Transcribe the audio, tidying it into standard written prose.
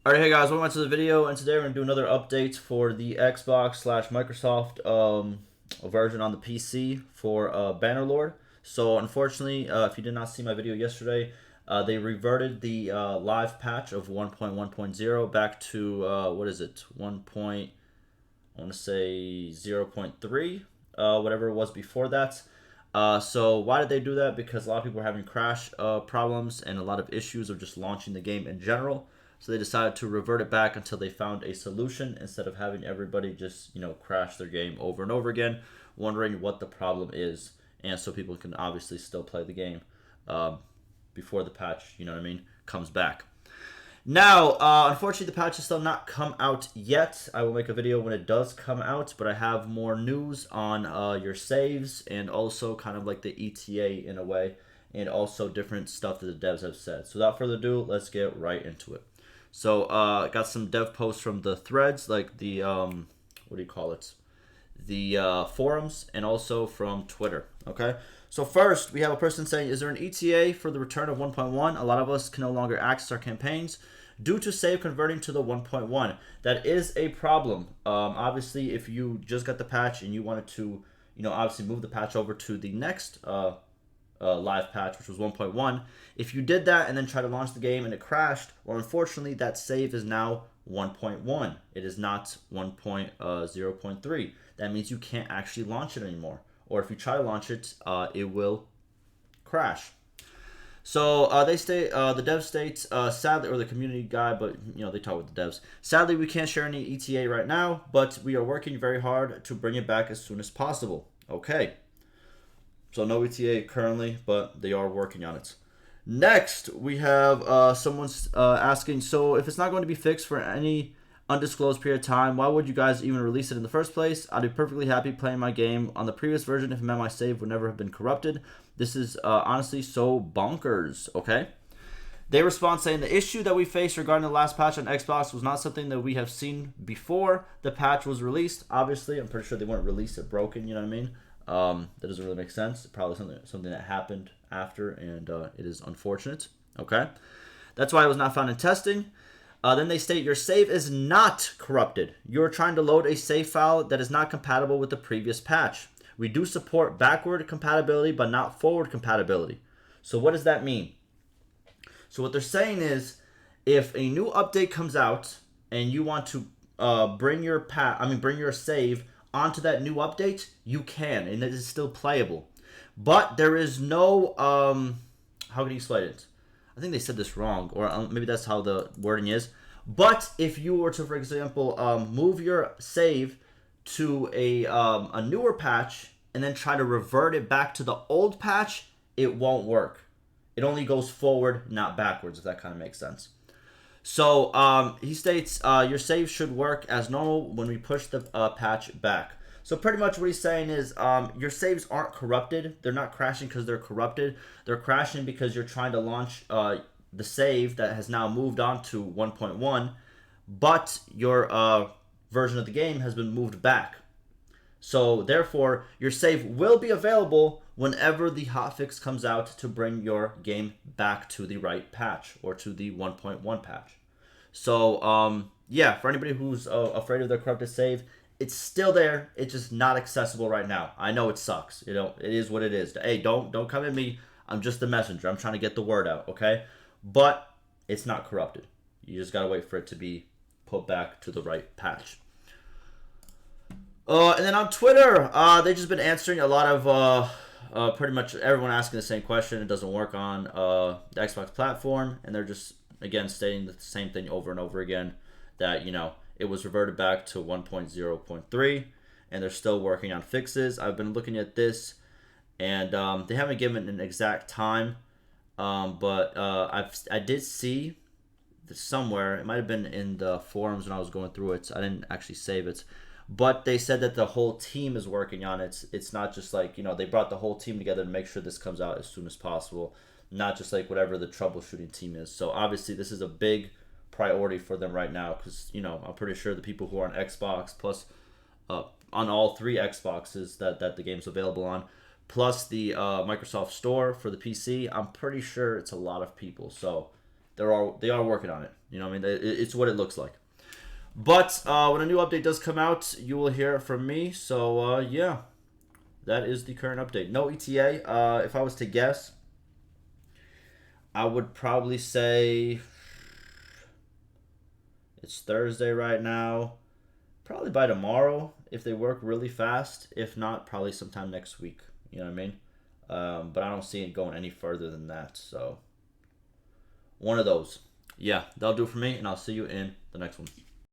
Alright, hey guys, welcome back to the video, and today we're going to do another update for the Xbox slash Microsoft version on the PC for Bannerlord. So unfortunately, if you did not see my video yesterday, they reverted the live patch of 1.1.0 back to, what is it, 1. I want to say 0.3, whatever it was before that. So why did they do that? Because a lot of people are having crash problems and a lot of issues of just launching the game in general. So they decided to revert it back until they found a solution instead of having everybody just, crash their game over and over again, wondering what the problem is. And so people can obviously still play the game before the patch, comes back. Now, unfortunately, the patch has still not come out yet. I will make a video when it does come out, but I have more news on your saves and also kind of like the ETA in a way, and also different stuff that the devs have said. So without further ado, let's get right into it. So I got some dev posts from the threads, like the, what do you call it? The forums, and also from Twitter, okay? So first, we have a person saying, is there an ETA for the return of 1.1? A lot of us can no longer access our campaigns due to save converting to the 1.1. That is a problem. Obviously, if you just got the patch and you wanted to, obviously move the patch over to the next live patch, which was 1.1. If you did that and then try to launch the game and it crashed, well, unfortunately, that save is now 1.1. It is not 1.0.3. That means you can't actually launch it anymore. Or if you try to launch it, it will crash. So they state, the dev states, sadly, or the community guy, but they talk with the devs. Sadly, we can't share any ETA right now, but we are working very hard to bring it back as soon as possible. Okay. So no ETA currently, but they are working on it. Next, we have someone's asking, so if it's not going to be fixed for any undisclosed period of time, why would you guys even release it in the first place? I'd be perfectly happy playing my game on the previous version if it meant my save would never have been corrupted. This is honestly so bonkers, okay? They respond saying the issue that we faced regarding the last patch on Xbox was not something that we have seen before the patch was released. Obviously, I'm pretty sure they wouldn't release it broken, you know what I mean? That doesn't really make sense. Probably something that happened after, and it is unfortunate. Okay, that's why it was not found in testing. Then they state your save is not corrupted. You are trying to load a save file that is not compatible with the previous patch. We do support backward compatibility, but not forward compatibility. So what does that mean? So what they're saying is, if a new update comes out and you want to bring your save onto that new update, you can, and it is still playable. But there is no, how can you explain it? I think they said this wrong, or maybe that's how the wording is. But if you were to, for example, move your save to a newer patch and then try to revert it back to the old patch, it won't work. It only goes forward, not backwards, if that kind of makes sense. So he states your save should work as normal when we push the patch back. So pretty much what he's saying is your saves aren't corrupted. They're not crashing because they're corrupted. They're crashing because you're trying to launch the save that has now moved on to 1.1, but your version of the game has been moved back. So therefore, your save will be available whenever the hotfix comes out to bring your game back to the right patch or to the 1.1 patch. So yeah, for anybody who's afraid of their corrupted save, it's still there. It's just not accessible right now. I know it sucks. It is what it is. Hey, don't come at me. I'm just the messenger. I'm trying to get the word out, okay? But it's not corrupted. You just gotta wait for it to be put back to the right patch. And then on Twitter, they've just been answering a lot of pretty much everyone asking the same question. It doesn't work on the Xbox platform, and they're just again stating the same thing over and over again, that it was reverted back to 1.0.3, and they're still working on fixes. I've been looking at this, and they haven't given an exact time, but I did see somewhere, it might have been in the forums when I was going through it. I didn't actually save it, but they said that the whole team is working on it. It's not just like, they brought the whole team together to make sure this comes out as soon as possible, not just like whatever the troubleshooting team is. So obviously this is a big priority for them right now, because I'm pretty sure the people who are on Xbox plus on all three Xboxes that the game's available on, plus the Microsoft Store for the PC, I'm pretty sure it's a lot of people. So they are working on it. You know what I mean? It's what it looks like. But when a new update does come out, you will hear it from me. So yeah, that is the current update. No ETA. If I was to guess, I would probably say it's Thursday right now. Probably by tomorrow if they work really fast. If not, probably sometime next week. You know what I mean? But I don't see it going any further than that. So one of those. Yeah, that'll do it for me, and I'll see you in the next one.